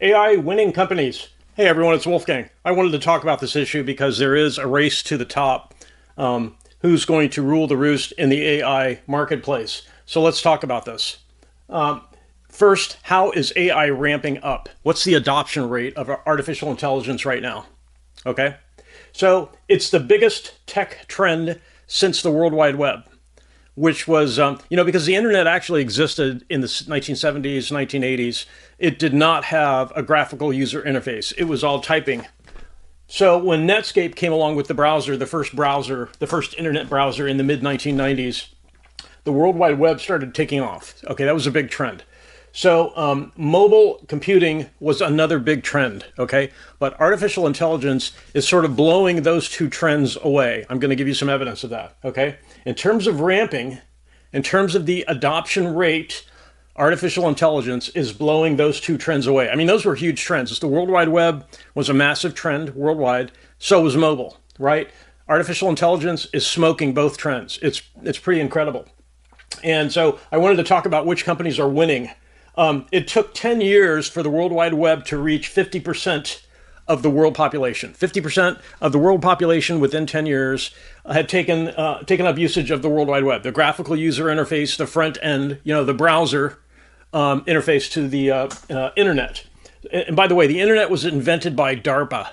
AI winning companies. Hey everyone, it's Wolfgang. I wanted to talk about this issue because there is a race to the top. Who's going to rule the roost in the AI marketplace? So let's talk about this. First, how is AI ramping up? What's the adoption rate of artificial intelligence right now? Okay, so it's the biggest tech trend since the World Wide Web, which was, because the internet actually existed in the 1970s, 1980s. It did not have a graphical user interface. It was all typing. So when Netscape came along with the browser, the first internet browser in the mid-1990s, the World Wide Web started taking off. Okay, that was a big trend. So mobile computing was another big trend, okay? But artificial intelligence is sort of blowing those two trends away. I'm going to give you some evidence of that, okay? In terms of ramping, in terms of the adoption rate, artificial intelligence is blowing those two trends away. I mean, those were huge trends. The World Wide Web was a massive trend worldwide. So was mobile, right? Artificial intelligence is smoking both trends. It's pretty incredible. And so I wanted to talk about which companies are winning. It took 10 years for the World Wide Web to reach 50% of the world population. 50% of the world population within 10 years had taken up usage of the World Wide Web. The graphical user interface, the front end, the browser interface to the internet. And by the way, the internet was invented by DARPA,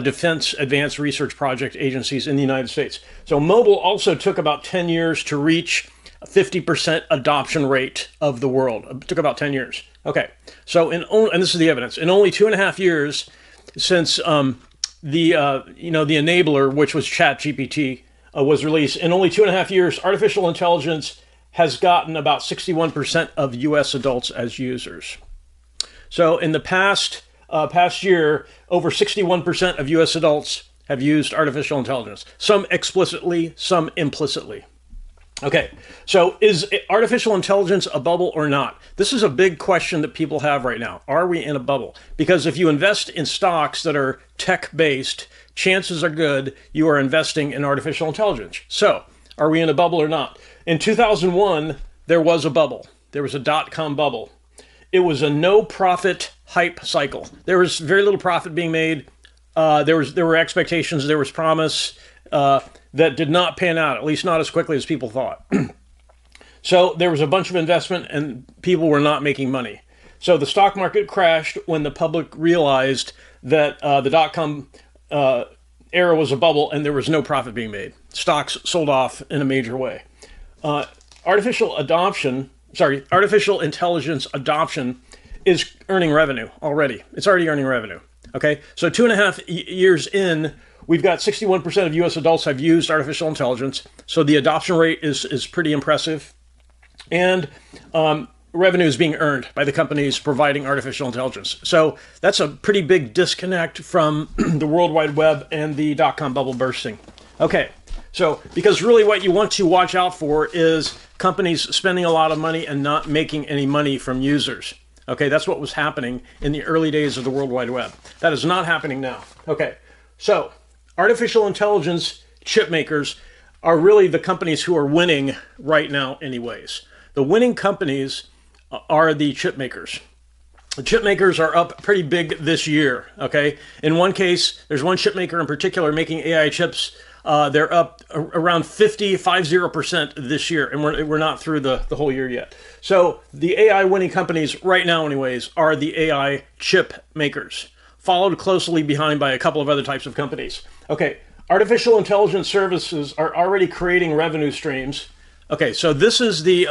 Defense Advanced Research Project agencies in the United States. So mobile also took about 10 years to reach 50% adoption rate of the world. It took about 10 years. Okay, so and this is the evidence. In only 2.5 years since the enabler, which was ChatGPT, was released, in only 2.5 years, artificial intelligence has gotten about 61% of U.S. adults as users. So in the past year, over 61% of U.S. adults have used artificial intelligence, some explicitly, some implicitly. Okay, so is artificial intelligence a bubble or not? This is a big question that people have right now. Are we in a bubble? Because if you invest in stocks that are tech-based, chances are good you are investing in artificial intelligence. So, are we in a bubble or not? In 2001, there was a bubble. There was a dot-com bubble. It was a no-profit hype cycle. There was very little profit being made. There were expectations. There was promise. That did not pan out, at least not as quickly as people thought. So there was a bunch of investment and people were not making money. So the stock market crashed when the public realized that the dot-com era was a bubble and there was no profit being made. Stocks sold off in a major way. Artificial intelligence adoption is earning revenue already. It's already earning revenue. Okay, so 2.5 years in, we've got 61% of U.S. adults have used artificial intelligence. So the adoption rate is pretty impressive. And revenue is being earned by the companies providing artificial intelligence. So that's a pretty big disconnect from the World Wide Web and the dot-com bubble bursting. Okay, so because really what you want to watch out for is companies spending a lot of money and not making any money from users. Okay, that's what was happening in the early days of the World Wide Web. That is not happening now. Okay, so artificial intelligence chip makers are really the companies who are winning right now anyways. The winning companies are the chip makers. The chip makers are up pretty big this year, okay? In one case, there's one chip maker in particular making AI chips. They're up around 50% this year, and we're not through the whole year yet. So the AI winning companies right now anyways are the AI chip makers, followed closely behind by a couple of other types of companies. Okay, artificial intelligence services are already creating revenue streams. Okay, so this is the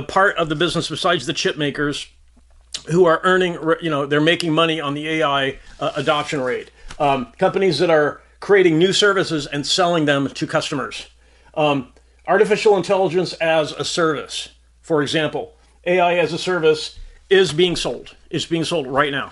part of the business besides the chip makers who are earning, they're making money on the AI adoption rate. Companies that are creating new services and selling them to customers. Artificial intelligence as a service, for example, AI as a service is being sold. It's being sold right now.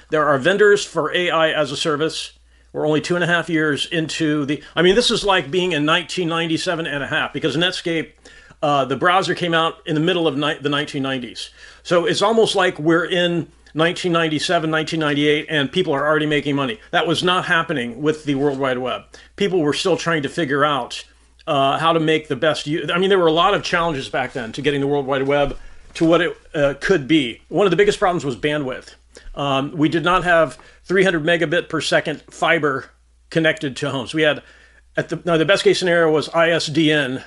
There are vendors for AI as a service. We're only 2.5 years into this is like being in 1997 and a half, because Netscape, the browser came out in the middle of the 1990s. So it's almost like we're in 1997, 1998, and people are already making money. That was not happening with the World Wide Web. People were still trying to figure out how to make the best use. I mean, there were a lot of challenges back then to getting the World Wide Web to what it could be. One of the biggest problems was bandwidth. We did not have 300 megabit per second fiber connected to homes. We had, the best case scenario was ISDN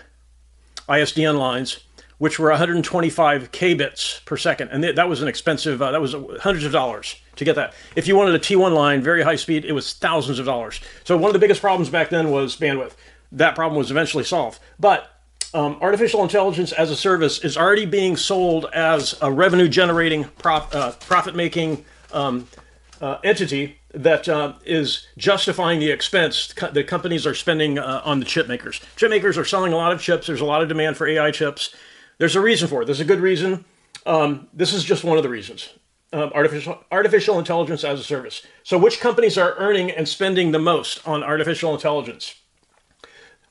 lines, which were 125 kbits per second. And that was an expensive, that was hundreds of dollars to get that. If you wanted a T1 line, very high speed, it was thousands of dollars. So one of the biggest problems back then was bandwidth. That problem was eventually solved. But artificial intelligence as a service is already being sold as a revenue generating, profit making entity that is justifying the expense that companies are spending on the chip makers. Chip makers are selling a lot of chips. There's a lot of demand for AI chips. There's a reason for it. There's a good reason. This is just one of the reasons. Artificial intelligence as a service. So which companies are earning and spending the most on artificial intelligence?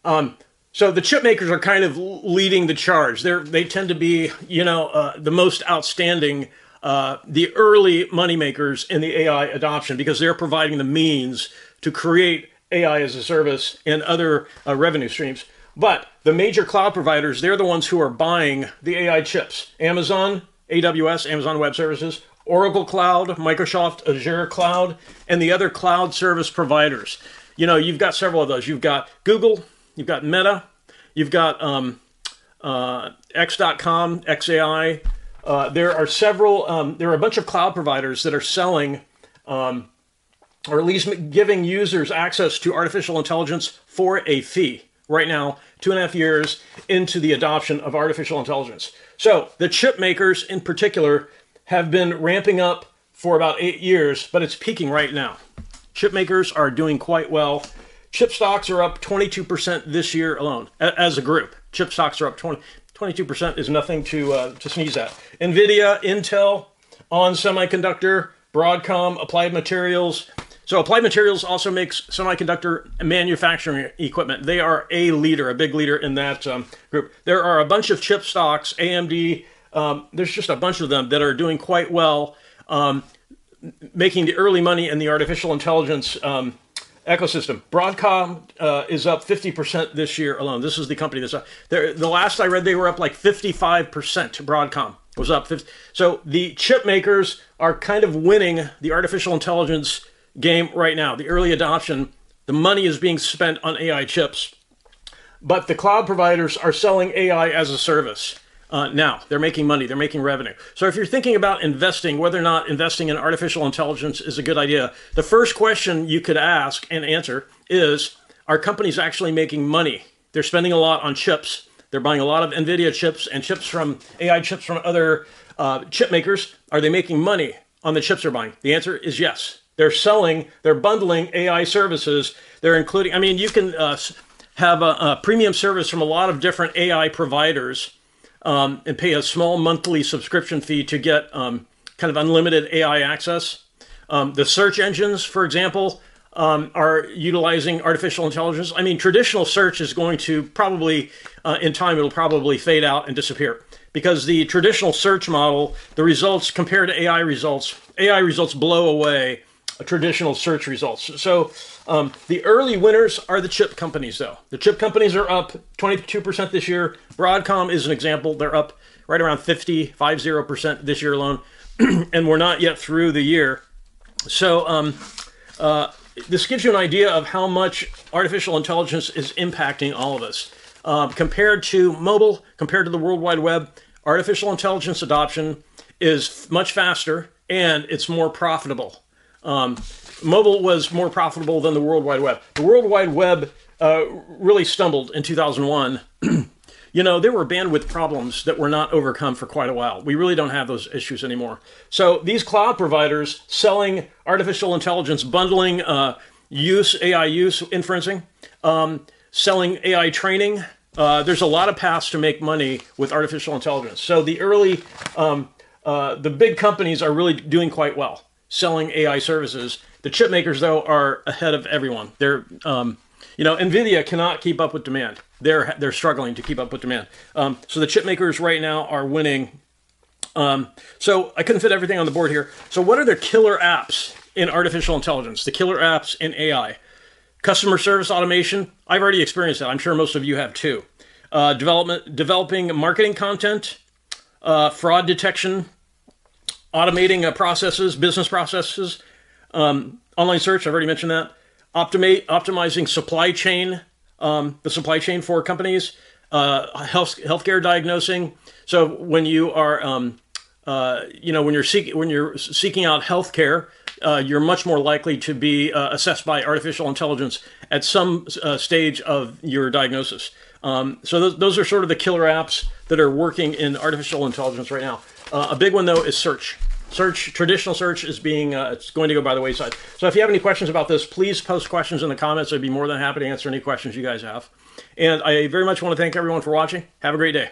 So the chip makers are kind of leading the charge. They tend to be, the most outstanding, the early money makers in the AI adoption, because they're providing the means to create AI as a service and other revenue streams. But the major cloud providers, they're the ones who are buying the AI chips. Amazon, AWS, Amazon Web Services, Oracle Cloud, Microsoft Azure Cloud, and the other cloud service providers. You've got several of those. You've got Google, you've got Meta, you've got X.com, XAI. There are a bunch of cloud providers that are selling, or at least giving users access to artificial intelligence for a fee. Right now, 2.5 years into the adoption of artificial intelligence. So the chip makers in particular have been ramping up for about 8 years, but it's peaking right now. Chip makers are doing quite well. Chip stocks are up 22% this year alone as a group. Chip stocks are up 22% is nothing to sneeze at. NVIDIA, Intel, ON Semiconductor, Broadcom, Applied Materials. So Applied Materials also makes semiconductor manufacturing equipment. They are a big leader in that group. There are a bunch of chip stocks, AMD, there's just a bunch of them that are doing quite well, making the early money in the artificial intelligence ecosystem. Broadcom is up 50% this year alone. This is the company that's up. The last I read, they were up like 55%. Broadcom was up 50. So the chip makers are kind of winning the artificial intelligence game right now. The early adoption, the money is being spent on AI chips, but the cloud providers are selling AI as a service. Now they're making money, they're making revenue. So if you're thinking about investing, whether or not investing in artificial intelligence is a good idea, the first question you could ask and answer is, are companies actually making money? They're spending a lot on chips. They're buying a lot of NVIDIA chips and chips from AI chips from other chip makers. Are they making money on the chips they're buying? The answer is yes. They're bundling AI services. They're including, you can have a premium service from a lot of different AI providers and pay a small monthly subscription fee to get kind of unlimited AI access. The search engines, for example, are utilizing artificial intelligence. Traditional search is going to probably, in time, it'll probably fade out and disappear, because the traditional search model, the results compared to AI results blow away traditional search results. So the early winners are the chip companies, though. The chip companies are up 22% this year. Broadcom is an example. They're up right around 50% this year alone. And we're not yet through the year. So this gives you an idea of how much artificial intelligence is impacting all of us. Compared to mobile, compared to the World Wide Web, artificial intelligence adoption is much faster and it's more profitable. Mobile was more profitable than the World Wide Web. The World Wide Web really stumbled in 2001. There were bandwidth problems that were not overcome for quite a while. We really don't have those issues anymore. So these cloud providers selling artificial intelligence, bundling AI use, inferencing, selling AI training. There's a lot of paths to make money with artificial intelligence. So the big companies are really doing quite well selling AI services. The chip makers, though, are ahead of everyone. They're, NVIDIA cannot keep up with demand. They're struggling to keep up with demand. So the chip makers right now are winning. So I couldn't fit everything on the board here. So what are the killer apps in artificial intelligence? The killer apps in AI? Customer service automation. I've already experienced that. I'm sure most of you have too. Developing marketing content. fraud detection, automating processes, business processes, online search, I've already mentioned that, optimizing supply chain, the supply chain for companies, healthcare diagnosing. So when you are, when you're seeking out healthcare, you're much more likely to be assessed by artificial intelligence at some stage of your diagnosis. So those are sort of the killer apps that are working in artificial intelligence right now. A big one though is search. Traditional search is it's going to go by the wayside. So if you have any questions about this, please post questions in the comments. I'd be more than happy to answer any questions you guys have. And I very much want to thank everyone for watching. Have a great day.